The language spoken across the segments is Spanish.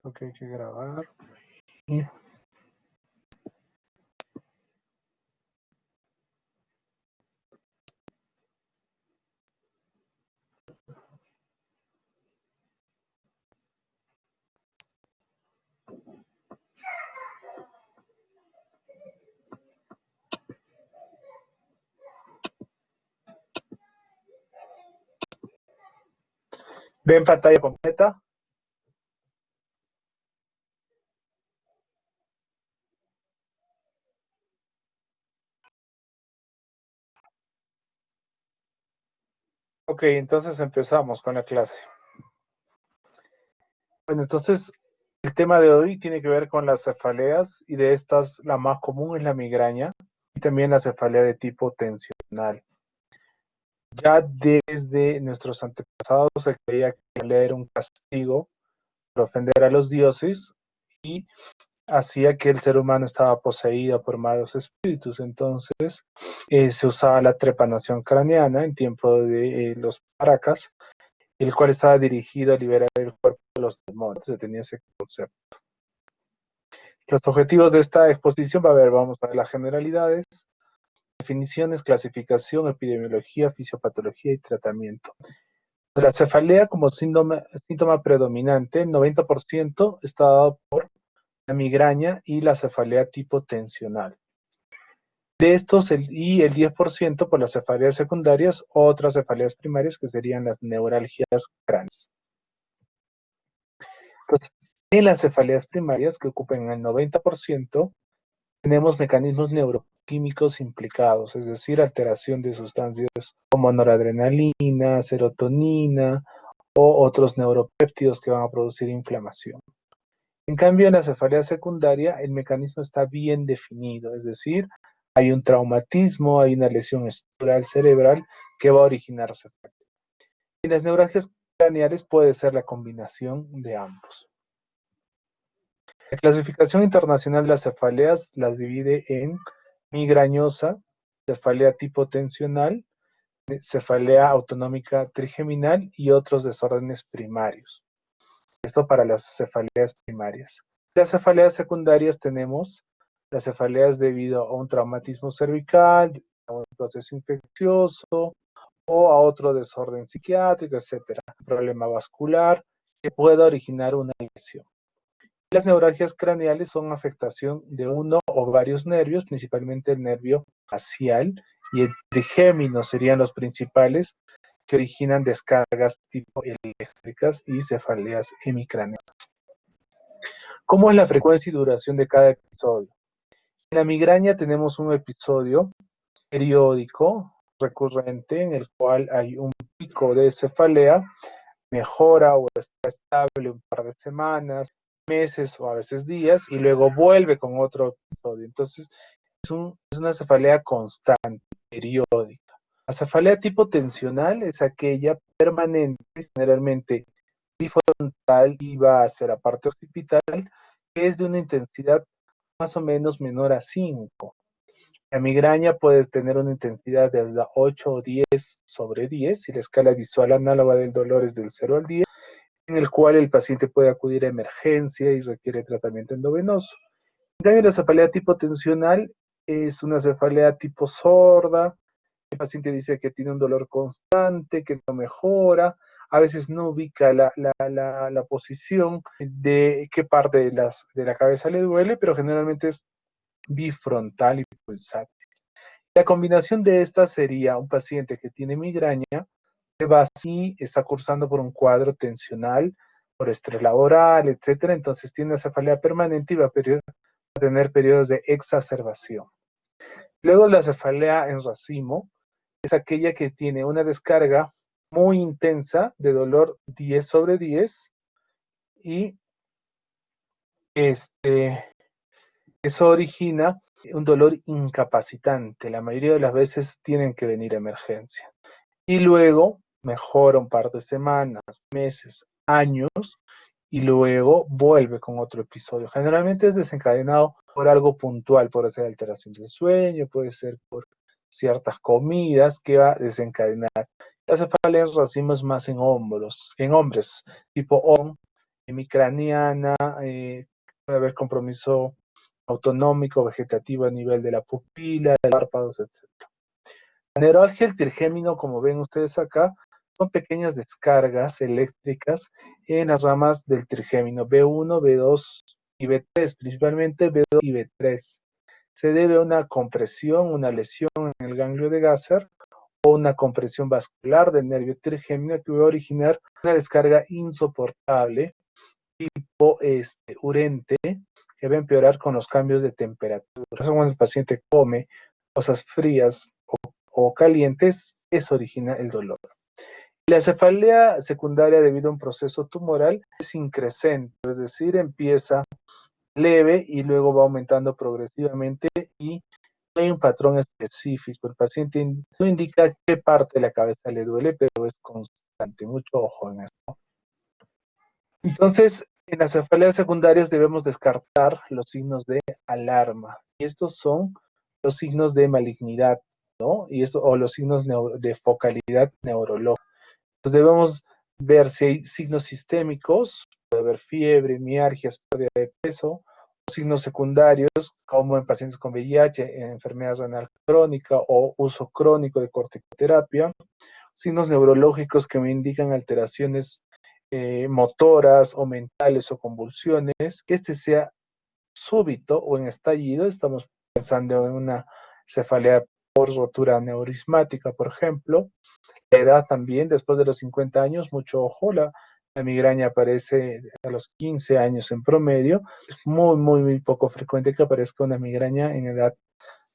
Ok, hay que grabar. Y ven pantalla completa. Ok, entonces empezamos con la clase. Bueno, entonces el tema de hoy tiene que ver con las cefaleas y de estas la más común es la migraña y también la cefalea de tipo tensional. Ya desde nuestros antepasados se creía que la cefalea era un castigo por ofender a los dioses y hacía que el ser humano estaba poseído por malos espíritus. Entonces se usaba la trepanación craneana en tiempo de los paracas, el cual estaba dirigido a liberar el cuerpo de los demonios. Se tenía ese concepto. Los objetivos de esta exposición vamos a ver las generalidades, definiciones, clasificación, epidemiología, fisiopatología y tratamiento. La cefalea como síntoma predominante, el 90% está dado por la migraña y la cefalea tipo tensional. De estos, el 10% por las cefaleas secundarias, otras cefaleas primarias que serían las neuralgias cráneas. Entonces, en las cefaleas primarias, que ocupan el 90%, tenemos mecanismos neuroquímicos implicados, es decir, alteración de sustancias como noradrenalina, serotonina o otros neuropéptidos que van a producir inflamación. En cambio, en la cefalea secundaria, el mecanismo está bien definido, es decir, hay un traumatismo, hay una lesión estructural cerebral que va a originar cefalea. En las neuralgias craneales puede ser la combinación de ambos. La clasificación internacional de las cefaleas las divide en migrañosa, cefalea tipo tensional, cefalea autonómica trigeminal y otros desórdenes primarios. Esto para las cefaleas primarias. Las cefaleas secundarias tenemos las cefaleas debido a un traumatismo cervical, a un proceso infeccioso o a otro desorden psiquiátrico, etcétera, problema vascular que pueda originar una lesión. Las neuralgias craneales son afectación de uno o varios nervios, principalmente el nervio facial y el trigémino serían los principales que originan descargas tipo eléctricas y cefaleas hemicraneales. ¿Cómo es la frecuencia y duración de cada episodio? En la migraña tenemos un episodio periódico, recurrente, en el cual hay un pico de cefalea, mejora o está estable un par de semanas, meses o a veces días, y luego vuelve con otro episodio. Entonces, es una cefalea constante, periódica. La cefalea tipo tensional es aquella permanente, generalmente bifrontal y va hacia la parte occipital, que es de una intensidad más o menos menor a 5. La migraña puede tener una intensidad de hasta 8 o 10 sobre 10, y la escala visual análoga del dolor es del 0 al 10, en el cual el paciente puede acudir a emergencia y requiere tratamiento endovenoso. En cambio, la cefalea tipo tensional es una cefalea tipo sorda. El paciente dice que tiene un dolor constante, que no mejora, a veces no ubica la posición de qué parte de la cabeza le duele, pero generalmente es bifrontal y pulsátil. La combinación de estas sería un paciente que tiene migraña, que va así, está cursando por un cuadro tensional, por estrés laboral, etcétera, entonces tiene una cefalea permanente y va a tener periodos de exacerbación. Luego la cefalea en racimo es aquella que tiene una descarga muy intensa de dolor 10 sobre 10 y eso origina un dolor incapacitante. La mayoría de las veces tienen que venir a emergencia. Y luego mejora un par de semanas, meses, años, y luego vuelve con otro episodio. Generalmente es desencadenado por algo puntual, puede ser alteración del sueño, puede ser por ciertas comidas que va a desencadenar. La cefalea en racimo es más en hombres, tipo ON, hemicraniana, puede haber compromiso autonómico, vegetativo a nivel de la pupila, de los párpados, etc. La neuralgia, el trigémino, como ven ustedes acá, son pequeñas descargas eléctricas en las ramas del trigémino B1, B2 y B3, principalmente B2 y B3. Se debe a una compresión, una lesión en el ganglio de Gasser o una compresión vascular del nervio trigémino que va a originar una descarga insoportable tipo urente que va a empeorar con los cambios de temperatura. Por eso cuando el paciente come cosas frías o calientes, eso origina el dolor. La cefalea secundaria debido a un proceso tumoral es increscente, es decir, empieza leve y luego va aumentando progresivamente y no hay un patrón específico. El paciente no indica qué parte de la cabeza le duele, pero es constante. Mucho ojo en esto. Entonces, en las cefaleas secundarias debemos descartar los signos de alarma. Y estos son los signos de malignidad, ¿no? O los signos de focalidad neurológica. Entonces debemos ver si hay signos sistémicos, puede haber fiebre, mialgias, pérdida de peso, o signos secundarios, como en pacientes con VIH, en enfermedad renal crónica o uso crónico de corticoterapia, signos neurológicos que me indican alteraciones motoras o mentales o convulsiones, que este sea súbito o en estallido, estamos pensando en una cefalea por rotura neurismática, por ejemplo. La edad también, después de los 50 años, mucho ojo, la migraña aparece a los 15 años en promedio. Es muy, muy, muy poco frecuente que aparezca una migraña en edad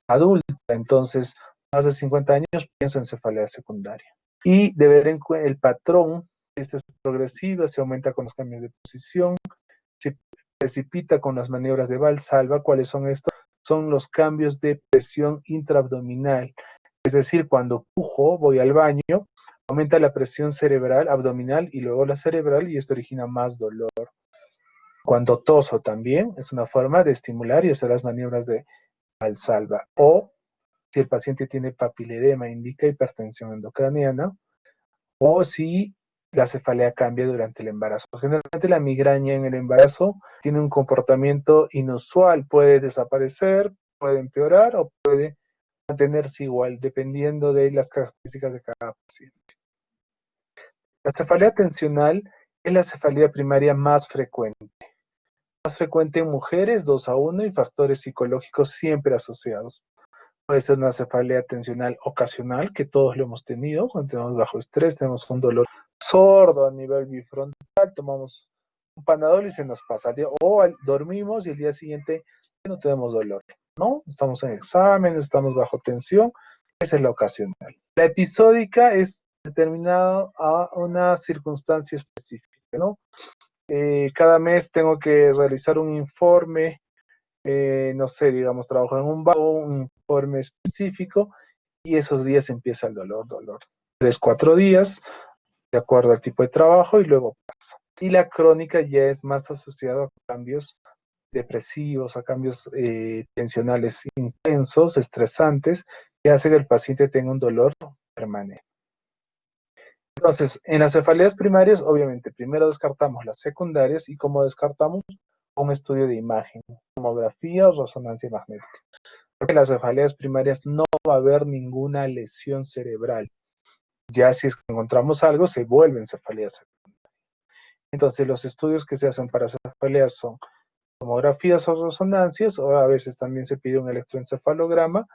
adulta. Entonces, más de 50 años, pienso en cefalea secundaria. Y de ver el patrón, esta es progresiva, se aumenta con los cambios de posición, se precipita con las maniobras de Valsalva. ¿Cuáles son estos? Son los cambios de presión intraabdominal. Es decir, cuando pujo, voy al baño, aumenta la presión cerebral, abdominal y luego la cerebral y esto origina más dolor. Cuando toso también es una forma de estimular y hacer las maniobras de Valsalva. O si el paciente tiene papiledema, indica hipertensión endocraniana. O si la cefalea cambia durante el embarazo. Generalmente la migraña en el embarazo tiene un comportamiento inusual, puede desaparecer, puede empeorar o puede mantenerse igual, dependiendo de las características de cada paciente. La cefalea tensional es la cefalea primaria más frecuente en mujeres, 2:1, y factores psicológicos siempre asociados. Puede ser una cefalea tensional ocasional, que todos lo hemos tenido, cuando tenemos bajo estrés, tenemos un dolor sordo a nivel bifrontal, tomamos un Panadol y se nos pasa, o dormimos y el día siguiente no tenemos dolor, ¿no? Estamos en exámenes, estamos bajo tensión, esa es la ocasional. La episódica es determinada a una circunstancia específica, ¿no? Cada mes tengo que realizar un informe, no sé, digamos, trabajo en un informe específico y esos días empieza el dolor. 3, 4 días, de acuerdo al tipo de trabajo y luego pasa. Y la crónica ya es más asociada a cambios depresivos, a cambios tensionales intensos, estresantes, que hace que el paciente tenga un dolor permanente. Entonces, en las cefaleas primarias, obviamente, primero descartamos las secundarias y como descartamos un estudio de imagen, tomografía o resonancia magnética. Porque en las cefaleas primarias no va a haber ninguna lesión cerebral. Ya si es que encontramos algo, se vuelven cefaleas secundarias. Entonces, los estudios que se hacen para cefaleas son tomografías o resonancias, o a veces también se pide un electroencefalograma,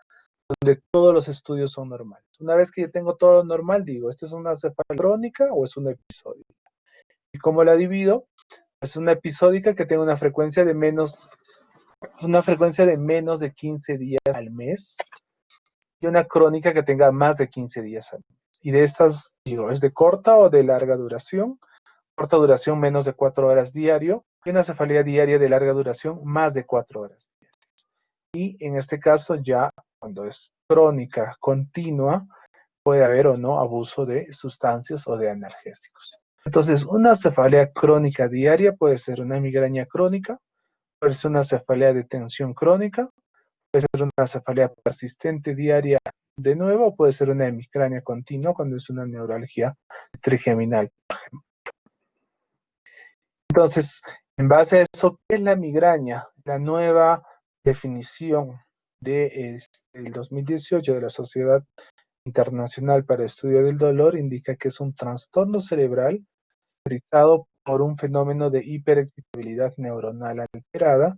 donde todos los estudios son normales. Una vez que yo tengo todo normal, digo, ¿esta es una cefalea crónica o es una episódica? ¿Y cómo la divido? Es una episódica que tenga una frecuencia de menos de 15 días al mes y una crónica que tenga más de 15 días al mes. Y de estas, digo, ¿es de corta o de larga duración? Corta duración, menos de 4 horas diario, y una cefalea diaria de larga duración, más de 4 horas diarias. Y en este caso ya, cuando es crónica continua, puede haber o no abuso de sustancias o de analgésicos. Entonces, una cefalea crónica diaria puede ser una migraña crónica, puede ser una cefalea de tensión crónica, puede ser una cefalea persistente diaria de nuevo, o puede ser una hemicrania continua cuando es una neuralgia trigeminal. Entonces, en base a eso, ¿qué es la migraña? La nueva definición del 2018 de la Sociedad Internacional para Estudio del Dolor indica que es un trastorno cerebral caracterizado por un fenómeno de hiperexcitabilidad neuronal alterada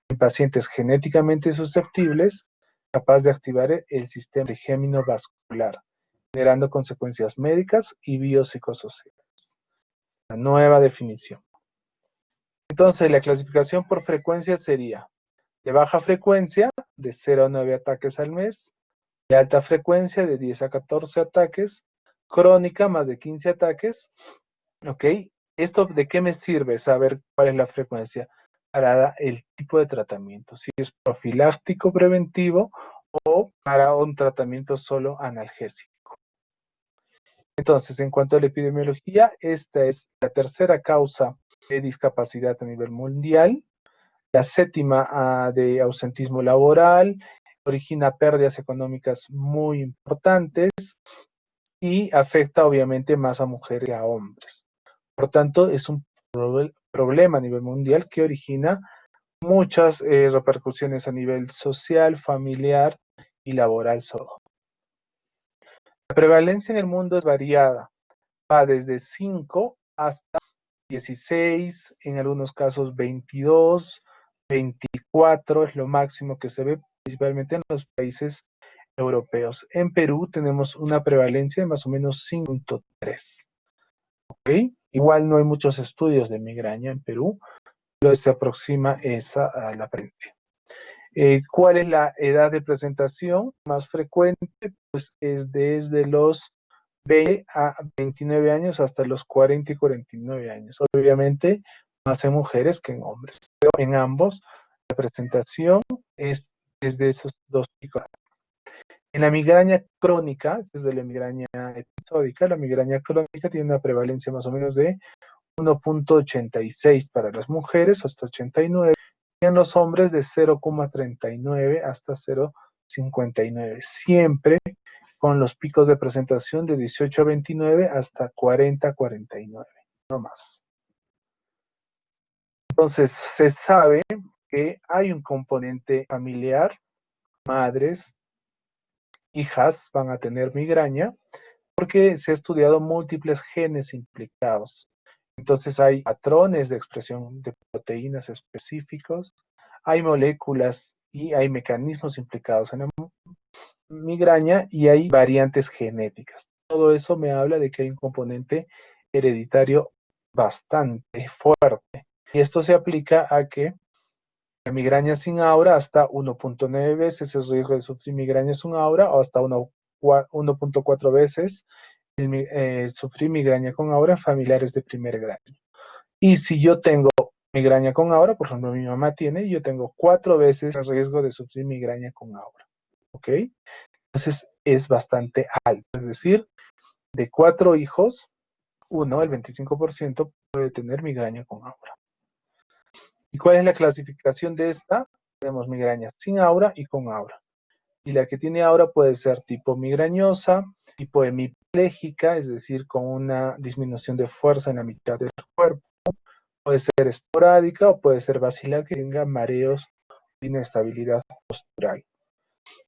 en pacientes genéticamente susceptibles, capaz de activar el sistema trigémino vascular, generando consecuencias médicas y biopsicosociales. La nueva definición. Entonces, la clasificación por frecuencia sería de baja frecuencia, de 0 a 9 ataques al mes, de alta frecuencia, de 10 a 14 ataques, crónica, más de 15 ataques. ¿Ok? ¿Esto de qué me sirve saber cuál es la frecuencia? Para el tipo de tratamiento, si es profiláctico preventivo o para un tratamiento solo analgésico. Entonces, en cuanto a la epidemiología, esta es la tercera causa de discapacidad a nivel mundial, la séptima de ausentismo laboral, origina pérdidas económicas muy importantes y afecta obviamente más a mujeres que a hombres. Por tanto, es un problema a nivel mundial que origina muchas repercusiones a nivel social, familiar y laboral solo. La prevalencia en el mundo es variada, va desde 5 hasta 16, en algunos casos 22, 24 es lo máximo que se ve principalmente en los países europeos. En Perú tenemos una prevalencia de más o menos 5.3. ¿Ok? Igual no hay muchos estudios de migraña en Perú, pero se aproxima esa a la presencia. ¿Cuál es la edad de presentación más frecuente? Pues es desde los 20 a 29 años hasta los 40 y 49 años. Obviamente, más en mujeres que en hombres, pero en ambos la presentación es desde esos dos picos. En la migraña crónica, desde la migraña episódica, la migraña crónica tiene una prevalencia más o menos de 1.86 para las mujeres hasta 89 y en los hombres de 0.39 hasta 0.59. Siempre con los picos de presentación de 18 a 29 hasta 40 a 49, no más. Entonces, se sabe que hay un componente familiar, madres, hijas van a tener migraña, porque se ha estudiado múltiples genes implicados. Entonces hay patrones de expresión de proteínas específicos, hay moléculas y hay mecanismos implicados en la migraña y hay variantes genéticas. Todo eso me habla de que hay un componente hereditario bastante fuerte. Y esto se aplica a que la migraña sin aura hasta 1.9 veces el riesgo de sufrir migraña sin aura o hasta 1.4 veces sufrir migraña con aura en familiares de primer grado. Y si yo tengo migraña con aura, por ejemplo, mi mamá tiene, yo tengo 4 veces el riesgo de sufrir migraña con aura. ¿Ok? Entonces es bastante alto. Es decir, de 4 hijos, uno, el 25%, puede tener migraña con aura. ¿Y cuál es la clasificación de esta? Tenemos migraña sin aura y con aura. Y la que tiene aura puede ser tipo migrañosa, tipo hemipléjica, es decir, con una disminución de fuerza en la mitad del cuerpo. Puede ser esporádica o puede ser vacilar, que tenga mareos, inestabilidad postural.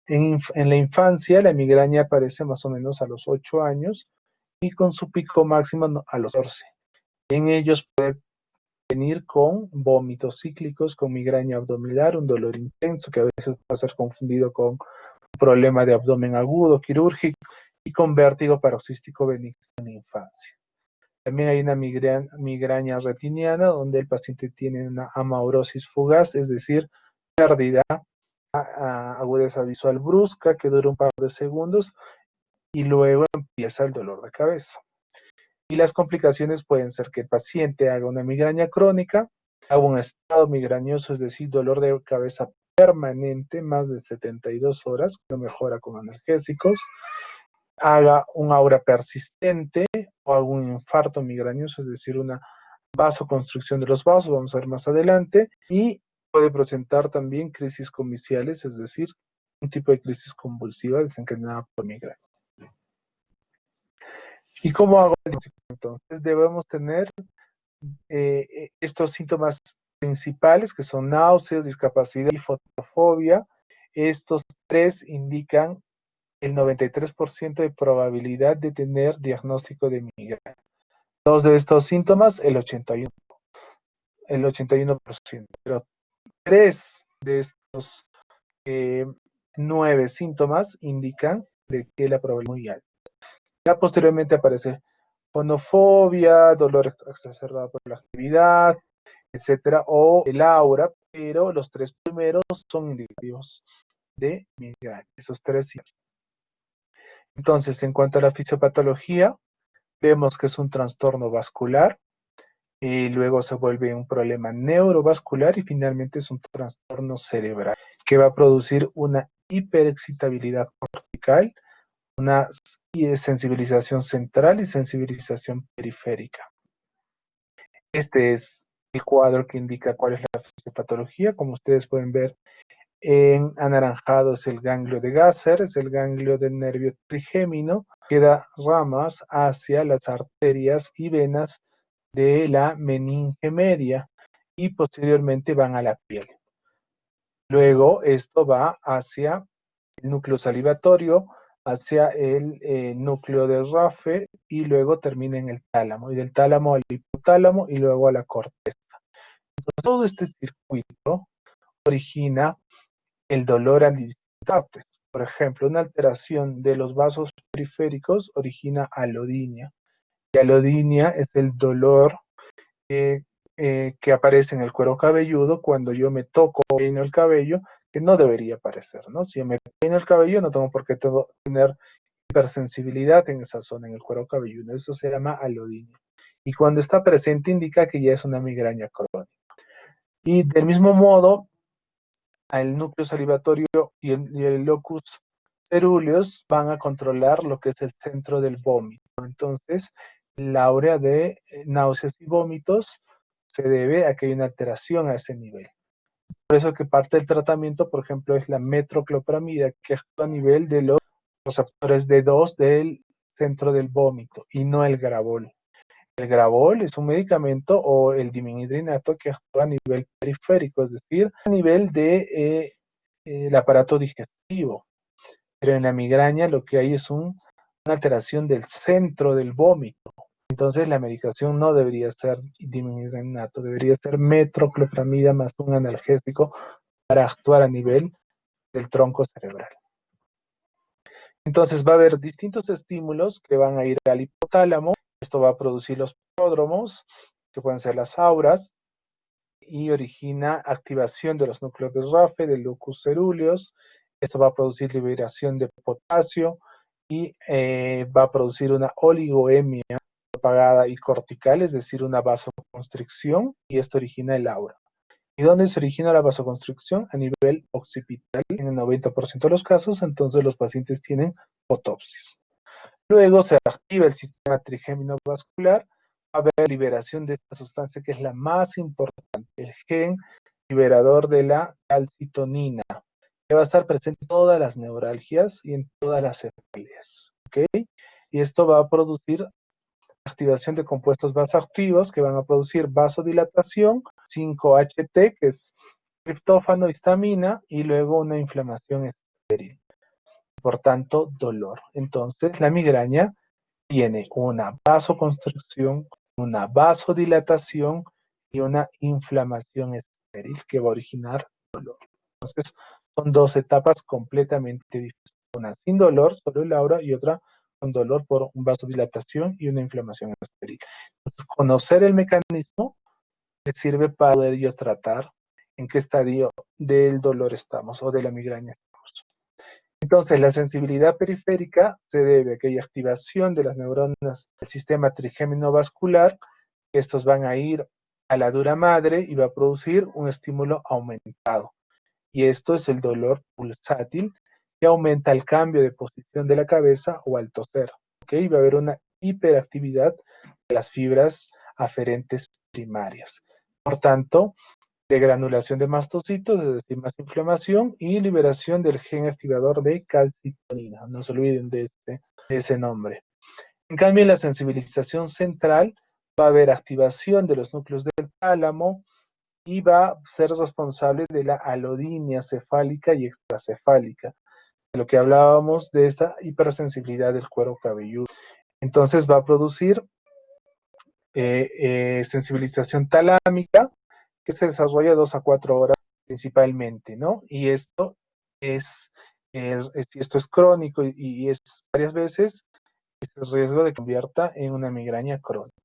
En la infancia, la migraña aparece más o menos a los 8 años y con su pico máximo a los 14. En ellos puede venir con vómitos cíclicos, con migraña abdominal, un dolor intenso que a veces puede ser confundido con un problema de abdomen agudo, quirúrgico, y con vértigo paroxístico benigno en la infancia. También hay una migraña retiniana, donde el paciente tiene una amaurosis fugaz, es decir, pérdida agudeza visual brusca que dura un par de segundos y luego empieza el dolor de cabeza. Y las complicaciones pueden ser que el paciente haga una migraña crónica, haga un estado migrañoso, es decir, dolor de cabeza permanente, más de 72 horas, que no mejora con analgésicos, haga un aura persistente o algún infarto migrañoso, es decir, una vasoconstricción de los vasos, vamos a ver más adelante, y puede presentar también crisis comiciales, es decir, un tipo de crisis convulsiva desencadenada por migraña. ¿Y cómo hago el diagnóstico? Entonces debemos tener estos síntomas principales, que son náuseas, discapacidad y fotofobia, estos tres indican el 93% de probabilidad de tener diagnóstico de migraña. Dos de estos síntomas, el 81%, pero tres de estos 9 síntomas indican de que la probabilidad es muy alta. Ya posteriormente aparece fonofobia, dolor exacerbado por la actividad, etcétera, o el aura, pero los tres primeros son indicativos de migraña, esos tres síntomas. Entonces, en cuanto a la fisiopatología, vemos que es un trastorno vascular, y luego se vuelve un problema neurovascular y finalmente es un trastorno cerebral que va a producir una hiperexcitabilidad cortical, una sensibilización central y sensibilización periférica. Este es el cuadro que indica cuál es la fisiopatología. Como ustedes pueden ver, en anaranjado es el ganglio de Gasser, es el ganglio del nervio trigémino, que da ramas hacia las arterias y venas de la meninge media y posteriormente van a la piel. Luego esto va hacia el núcleo salivatorio, hacia el núcleo del rafe y luego termina en el tálamo, y del tálamo al hipotálamo y luego a la corteza. Entonces, todo este circuito origina el dolor en distintas partes. Por ejemplo, una alteración de los vasos periféricos origina alodinia, y alodinia es el dolor eh, que aparece en el cuero cabelludo cuando yo me toco o peino el cabello, que no debería aparecer, ¿no? Si me peino el cabello, no tengo por qué tener hipersensibilidad en esa zona, en el cuero cabelludo. Eso se llama alodinia. Y cuando está presente indica que ya es una migraña crónica. Y del mismo modo, el núcleo salivatorio y el locus cerúleos van a controlar lo que es el centro del vómito. Entonces, la área de náuseas y vómitos se debe a que hay una alteración a ese nivel. Por eso que parte del tratamiento, por ejemplo, es la metroclopramida, que actúa a nivel de los receptores D2 del centro del vómito y no el Gravol. El Gravol es un medicamento, o el dimenhidrinato, que actúa a nivel periférico, es decir, a nivel de el aparato digestivo. Pero en la migraña lo que hay es una alteración del centro del vómito. Entonces la medicación no debería ser dimenhidrinato, debería ser metroclopramida más un analgésico para actuar a nivel del tronco cerebral. Entonces va a haber distintos estímulos que van a ir al hipotálamo. Esto va a producir los pródromos, que pueden ser las auras, y origina activación de los núcleos de RAFE, del locus cerúleos. Esto va a producir liberación de potasio y va a producir una oligoemia propagada y cortical, es decir, una vasoconstricción, y esto origina el aura. ¿Y dónde se origina la vasoconstricción? A nivel occipital, en el 90% de los casos. Entonces los pacientes tienen fotopsis. Luego se activa el sistema trigémino vascular, va a haber liberación de esta sustancia que es la más importante, el gen liberador de la calcitonina, que va a estar presente en todas las neuralgias y en todas las cefaleas. ¿Ok? Y esto va a producir activación de compuestos vasoactivos que van a producir vasodilatación, 5-HT, que es triptófano, histamina, y luego una inflamación estéril. Por tanto, dolor. Entonces, la migraña tiene una vasoconstricción, una vasodilatación y una inflamación estéril que va a originar dolor. Entonces, son dos etapas completamente diferentes. Una sin dolor, solo el aura, y otra con dolor por vasodilatación y una inflamación estéril. Entonces, conocer el mecanismo me sirve para poder yo tratar en qué estadio del dolor estamos o de la migraña estamos. Entonces, la sensibilidad periférica se debe a que hay activación de las neuronas del sistema trigémino vascular, que estos van a ir a la dura madre y va a producir un estímulo aumentado. Y esto es el dolor pulsátil, que aumenta el cambio de posición de la cabeza o al toser. ¿Okay? Va a haber una hiperactividad de las fibras aferentes primarias. Por tanto, de granulación de mastocitos, es decir, más inflamación, y liberación del gen activador de calcitonina. No se olviden de ese nombre. En cambio, la sensibilización central va a haber activación de los núcleos del tálamo y va a ser responsable de la alodinia cefálica y extracefálica, de lo que hablábamos de esta hipersensibilidad del cuero cabelludo. Entonces va a producir sensibilización talámica que se desarrolla 2 a 4 horas principalmente, ¿no? Y esto si esto es crónico y es varias veces, es el riesgo de que convierta en una migraña crónica.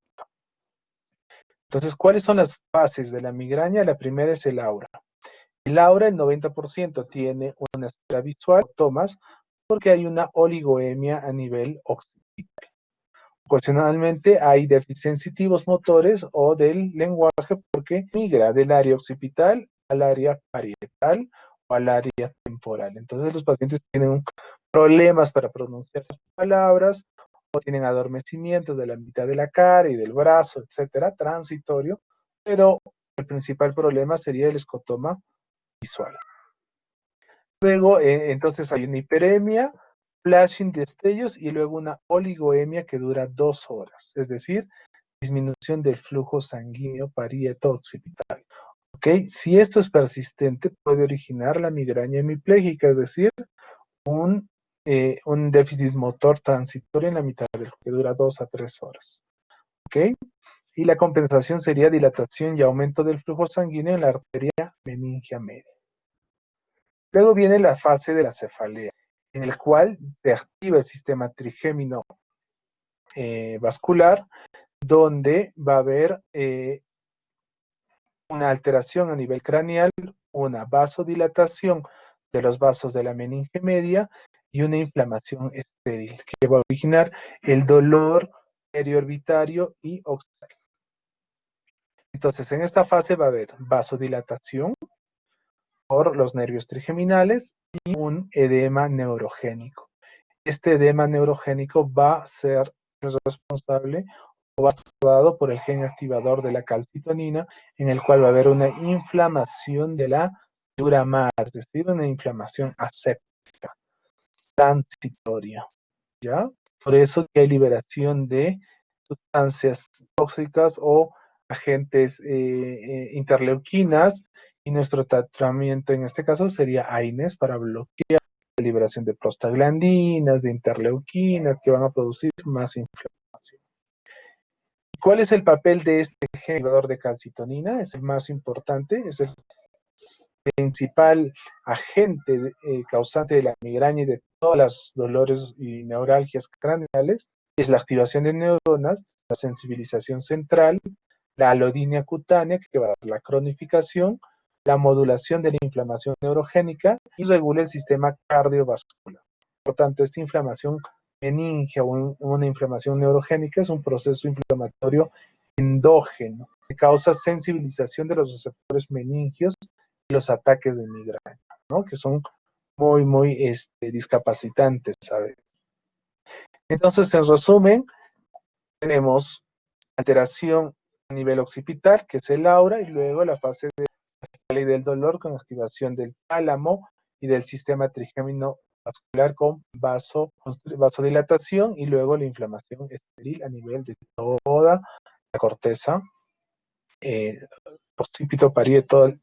Entonces, ¿cuáles son las fases de la migraña? La primera es el aura. El aura, el 90% tiene una esfera visual, tomas, porque hay una oligoemia a nivel occipital. Ocasionalmente hay déficits sensitivos motores o del lenguaje porque migra del área occipital al área parietal o al área temporal. Entonces los pacientes tienen problemas para pronunciar sus palabras o tienen adormecimientos de la mitad de la cara y del brazo, etcétera, transitorio, pero el principal problema sería el escotoma visual. Luego, entonces hay una hiperemia, flashing, destellos y luego una oligoemia que dura 2 horas, es decir, disminución del flujo sanguíneo parieto-occipital. ¿Ok? Si esto es persistente, puede originar la migraña hemipléjica, es decir, un déficit motor transitorio en la mitad del que dura 2 a 3 horas. ¿Ok? Y la compensación sería dilatación y aumento del flujo sanguíneo en la arteria meningia media. Luego viene la fase de la cefalea, en el cual se activa el sistema trigémino vascular, donde va a haber una alteración a nivel craneal, una vasodilatación de los vasos de la meninge media y una inflamación estéril, que va a originar el dolor periorbitario y oxal. Entonces, en esta fase va a haber vasodilatación por los nervios trigeminales y un edema neurogénico. Este edema neurogénico va a ser responsable o va a estar dado por el gen activador de la calcitonina, en el cual va a haber una inflamación de la duramar, es decir, una inflamación aséptica, transitoria, ¿ya? Por eso que hay liberación de sustancias tóxicas o agentes interleuquinas, y nuestro tratamiento en este caso sería AINES para bloquear la liberación de prostaglandinas, de interleuquinas que van a producir más inflamación. ¿Cuál es el papel de este gen activador de calcitonina? Es el más importante, es el principal agente causante de la migraña y de todos los dolores y neuralgias craneales. Es la activación de neuronas, la sensibilización central, la alodinia cutánea, que va a dar la cronificación, la modulación de la inflamación neurogénica y regula el sistema cardiovascular. Por tanto, esta inflamación meningia o una inflamación neurogénica es un proceso inflamatorio endógeno que causa sensibilización de los receptores meningios y los ataques de migraña, ¿no? Que son muy discapacitantes, ¿sabes? Entonces, en resumen, tenemos alteración a nivel occipital, que es el aura, y luego la fase de la ley del dolor con activación del tálamo y del sistema trigémino vascular con vasodilatación y luego la inflamación estéril a nivel de toda la corteza, occipito parietal.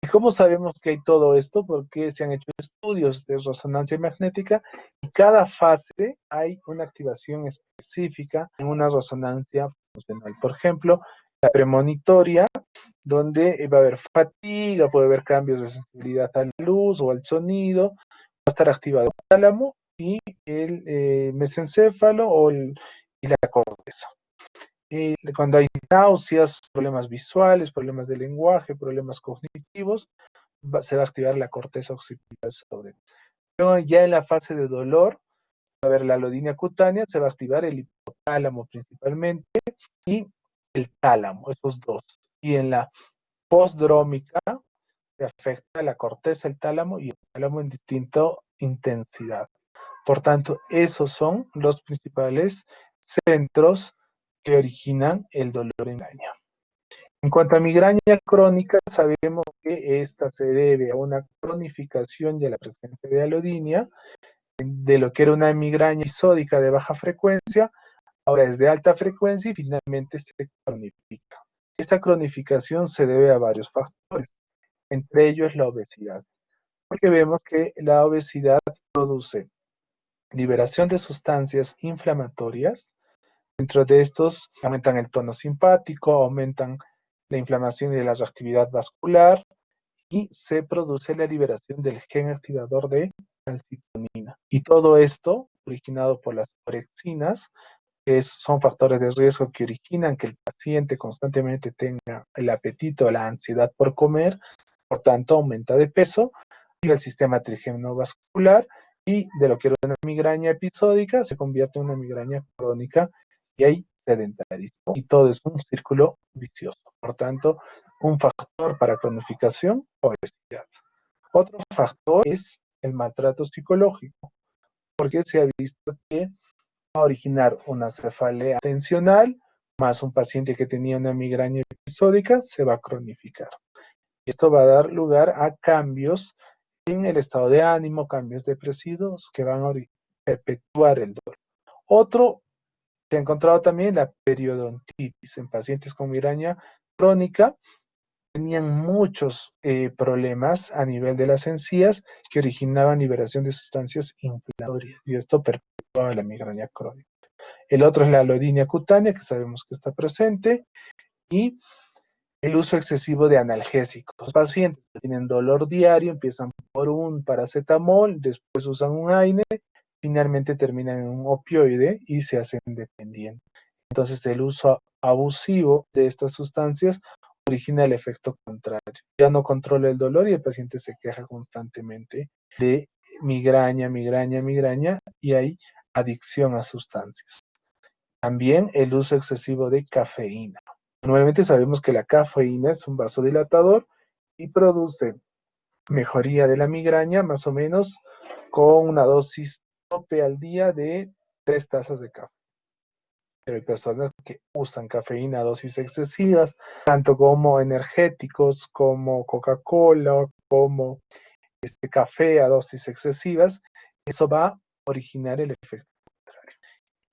¿Y cómo sabemos que hay todo esto? Porque se han hecho estudios de resonancia magnética y cada fase hay una activación específica en una resonancia funcional. Por ejemplo, la premonitoria, donde va a haber fatiga, puede haber cambios de sensibilidad a la luz o al sonido, va a estar activado el tálamo y el mesencéfalo y la corteza. Cuando hay náuseas, problemas visuales, problemas de lenguaje, problemas cognitivos, se va a activar la corteza occipital sobre todo. Luego ya en la fase de dolor, va a haber la alodinia cutánea, se va a activar el hipotálamo principalmente y el tálamo, esos dos. Y en la postdrómica se afecta la corteza, el tálamo y el tálamo en distinta intensidad. Por tanto, esos son los principales centros que originan el dolor en migraña. En cuanto a migraña crónica, sabemos que esta se debe a una cronificación y a la presencia de alodinia, de lo que era una migraña episódica de baja frecuencia, Ahora es de alta frecuencia y finalmente se cronifica. Esta cronificación se debe a varios factores, entre ellos la obesidad, porque vemos que la obesidad produce liberación de sustancias inflamatorias. Dentro de estos aumentan el tono simpático, aumentan la inflamación y la reactividad vascular y se produce la liberación del gen activador de calcitonina. Y todo esto originado por las orexinas, que son factores de riesgo que originan que el paciente constantemente tenga el apetito, la ansiedad por comer, por tanto aumenta de peso, y el sistema trigémino vascular, y de lo que era una migraña episódica se convierte en una migraña crónica y hay sedentarismo y todo es un círculo vicioso. Por tanto, un factor para cronificación, obesidad. Otro factor es el maltrato psicológico, porque se ha visto que va a originar una cefalea tensional, más un paciente que tenía una migraña episódica, se va a cronificar. Esto va a dar lugar a cambios en el estado de ánimo, cambios depresivos que van a perpetuar el dolor. Otro, se ha encontrado también la periodontitis en pacientes con migraña crónica, tenían muchos problemas a nivel de las encías que originaban liberación de sustancias inflamatorias y esto perpetuaba la migraña crónica. El otro es la alodinia cutánea, que sabemos que está presente, y el uso excesivo de analgésicos. Los pacientes que tienen dolor diario empiezan por un paracetamol, después usan un AINE, finalmente terminan en un opioide y se hacen dependientes. Entonces el uso abusivo de estas sustancias origina el efecto contrario. Ya no controla el dolor y el paciente se queja constantemente de migraña, migraña, migraña y hay adicción a sustancias. También el uso excesivo de cafeína. Normalmente sabemos que la cafeína es un vasodilatador y produce mejoría de la migraña más o menos con una dosis tope al día de 3 tazas de café. Pero hay personas que usan cafeína a dosis excesivas, tanto como energéticos, como Coca-Cola, como café a dosis excesivas. Eso va a originar el efecto contrario.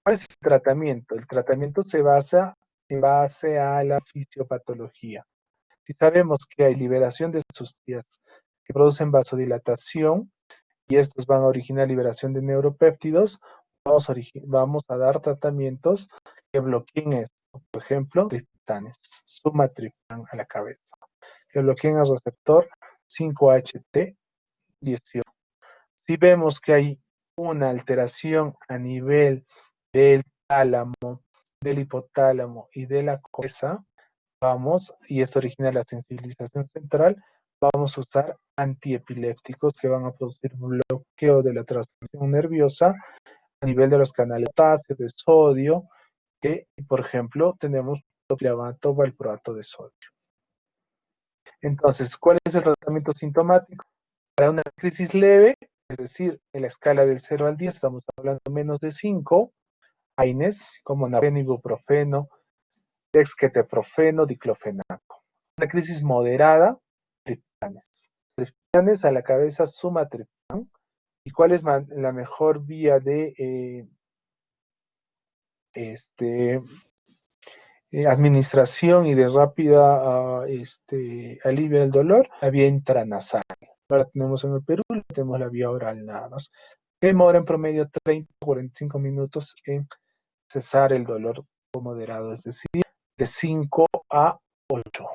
¿Cuál es el tratamiento? El tratamiento se basa en base a la fisiopatología. Si sabemos que hay liberación de sustancias que producen vasodilatación y estos van a originar liberación de neuropéptidos, vamos a dar tratamientos que bloqueen esto. Por ejemplo, triptanes, sumatriptan a la cabeza, que bloqueen el receptor 5-HT18. Si vemos que hay una alteración a nivel del tálamo, del hipotálamo y de la corteza, y esto origina la sensibilización central, vamos a usar antiepilépticos que van a producir bloqueo de la transmisión nerviosa a nivel de los canales de potasio, de sodio, que, por ejemplo, tenemos topiramate, valproato de sodio. Entonces, ¿cuál es el tratamiento sintomático? Para una crisis leve, es decir, en la escala del 0 al 10, estamos hablando menos de 5, AINES, como naproxeno, ibuprofeno, dexqueteprofeno, diclofenaco. Una crisis moderada, triptanes. Triptanes a la cabeza, sumatriptan. ¿Y cuál es la mejor vía de administración y de rápida alivio del dolor? La vía intranasal. Ahora tenemos en el Perú, tenemos la vía oral nada más. Que demora en promedio 30-45 minutos en cesar el dolor moderado, es decir, de 5 a 8.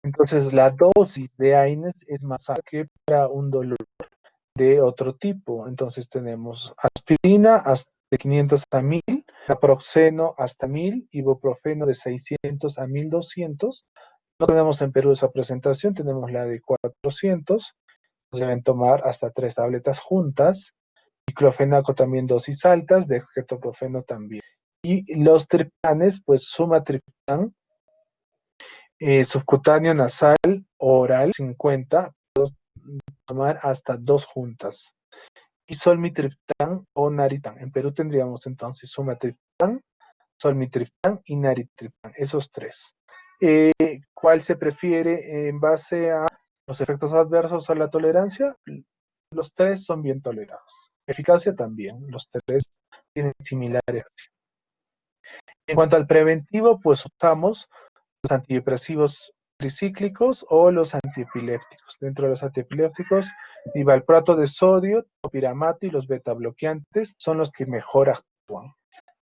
Entonces la dosis de AINES es más alta que para un dolor de otro tipo. Entonces tenemos aspirina hasta de 500 a 1000, naproxeno hasta 1000, ibuprofeno de 600 a 1200. No tenemos en Perú esa presentación, tenemos la de 400. Deben tomar hasta 3 tabletas juntas. Diclofenaco también dosis altas, dexquetroprofeno también. Y los triptanes, pues sumatriptan, subcutáneo, nasal, oral, 50, tomar hasta 2 juntas. Y solmitriptán o naritriptán. En Perú tendríamos entonces sumatriptán, solmitriptán y naritriptán, esos 3. ¿Cuál se prefiere en base a los efectos adversos a la tolerancia? Los 3 son bien tolerados. Eficacia también, los tres tienen similares. En cuanto al preventivo, pues usamos los antidepresivos tricíclicos o los antiepilépticos. Dentro de los antiepilépticos, divalproato de sodio, topiramato y los betabloqueantes son los que mejor actúan.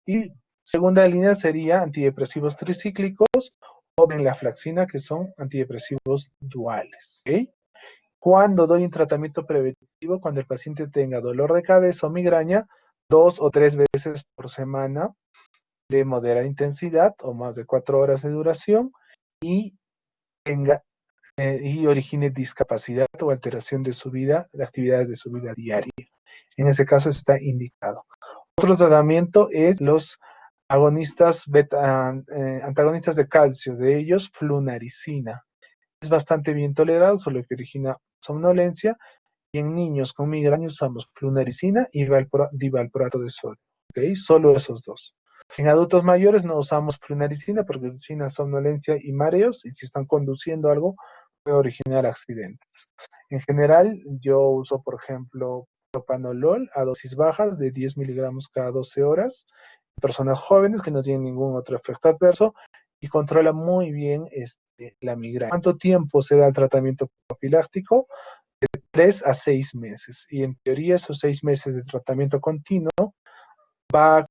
Y segunda línea sería antidepresivos tricíclicos o venlafaxina, que son antidepresivos duales. ¿Okay? Cuando doy un tratamiento preventivo, cuando el paciente tenga dolor de cabeza o migraña, 2 o 3 veces por semana de moderada intensidad o más de 4 horas de duración y tenga y origine discapacidad o alteración de su vida, de actividades de su vida diaria. En ese caso está indicado. Otro tratamiento es los antagonistas de calcio, de ellos flunaricina. Es bastante bien tolerado, solo que origina somnolencia. Y en niños con migraña usamos flunaricina y divalproato de sodio. ¿Okay? Solo esos dos. En adultos mayores no usamos flunaricina porque origina somnolencia y mareos, y si están conduciendo algo puede originar accidentes. En general, yo uso, por ejemplo, propanolol a dosis bajas de 10 miligramos cada 12 horas en personas jóvenes que no tienen ningún otro efecto adverso y controla muy bien la migraña. ¿Cuánto tiempo se da el tratamiento profiláctico? De 3 a 6 meses. Y en teoría esos 6 meses de tratamiento continuo va a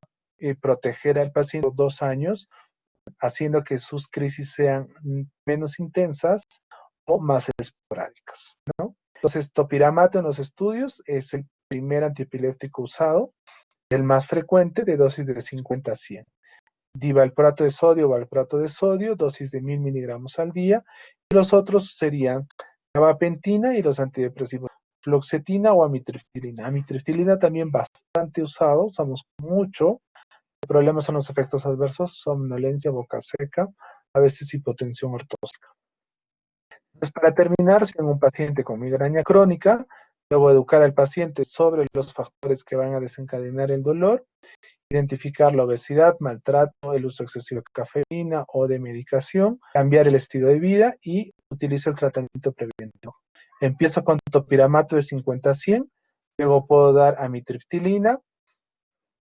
proteger al paciente 2 años, haciendo que sus crisis sean menos intensas o más esporádicas, ¿no? Entonces, topiramato en los estudios es el primer antiepiléptico usado, el más frecuente, de dosis de 50 a 100. Divalproato de sodio, valproato de sodio, dosis de 1000 miligramos al día, y los otros serían gabapentina y los antidepresivos fluoxetina o amitriptilina. Amitriptilina también bastante usado, usamos mucho. El problema son los efectos adversos, somnolencia, boca seca, a veces hipotensión ortóxica. Entonces, para terminar, si en un paciente con migraña crónica, debo educar al paciente sobre los factores que van a desencadenar el dolor, identificar la obesidad, maltrato, el uso excesivo de cafeína o de medicación, cambiar el estilo de vida y utilizar el tratamiento preventivo. Empiezo con topiramato de 50 a 100, luego puedo dar amitriptilina,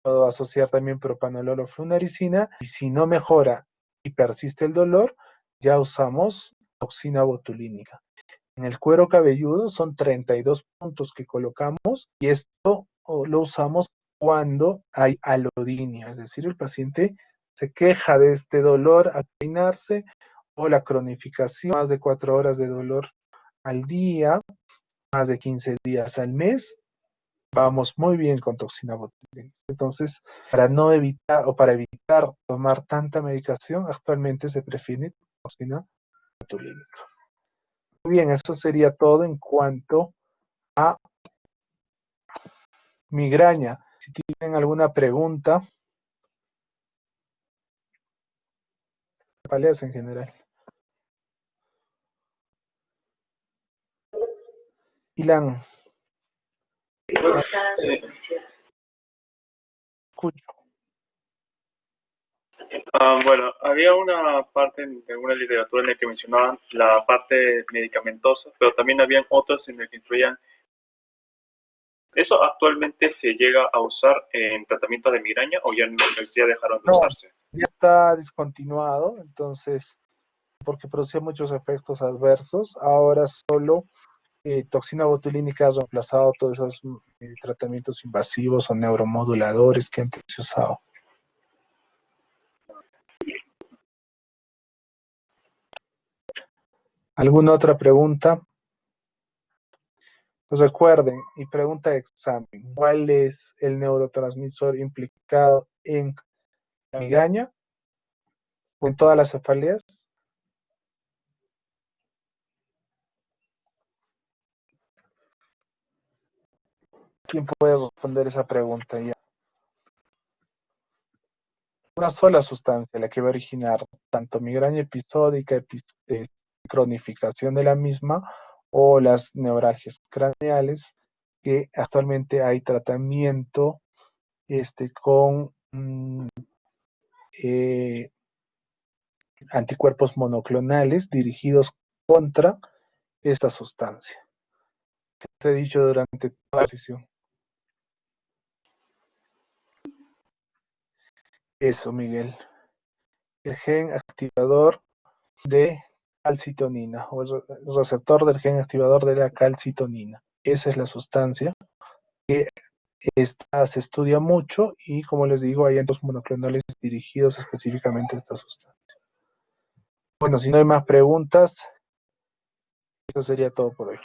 puedo asociar también propanolol o flunaricina, y si no mejora y persiste el dolor, ya usamos toxina botulínica. En el cuero cabelludo son 32 puntos que colocamos y esto lo usamos cuando hay alodinia, es decir, el paciente se queja de este dolor al peinarse o la cronificación, más de 4 horas de dolor al día, más de 15 días al mes, vamos muy bien con toxina botulínica. Entonces, para evitar tomar tanta medicación, actualmente se prefiere toxina botulínica. Muy bien, eso sería todo en cuanto a migraña. Si tienen alguna pregunta, cefaleas en general. Ilan, escucho. Bueno, había una parte en alguna literatura en la que mencionaban la parte medicamentosa, pero también habían otras en las que incluían. ¿Eso actualmente se llega a usar en tratamiento de migraña o ya dejaron de No, usarse? ya está discontinuado, entonces, porque producía muchos efectos adversos. Ahora solo toxina botulínica ha reemplazado todos esos tratamientos invasivos o neuromoduladores que antes se usaban. ¿Alguna otra pregunta? Pues recuerden, y pregunta de examen, ¿cuál es el neurotransmisor implicado en la migraña o en todas las cefaleas? ¿Quién puede responder esa pregunta ya? Una sola sustancia, la que va a originar tanto migraña episódica, cronificación de la misma, o las neuralgias craneales, que actualmente hay tratamiento con anticuerpos monoclonales dirigidos contra esta sustancia. Se ha dicho durante toda la sesión. Eso, Miguel. El gen activador de calcitonina o el receptor del gen activador de la calcitonina. Esa es la sustancia que se estudia mucho y, como les digo, hay entos monoclonales dirigidos específicamente a esta sustancia. Bueno, si no hay más preguntas, eso sería todo por hoy.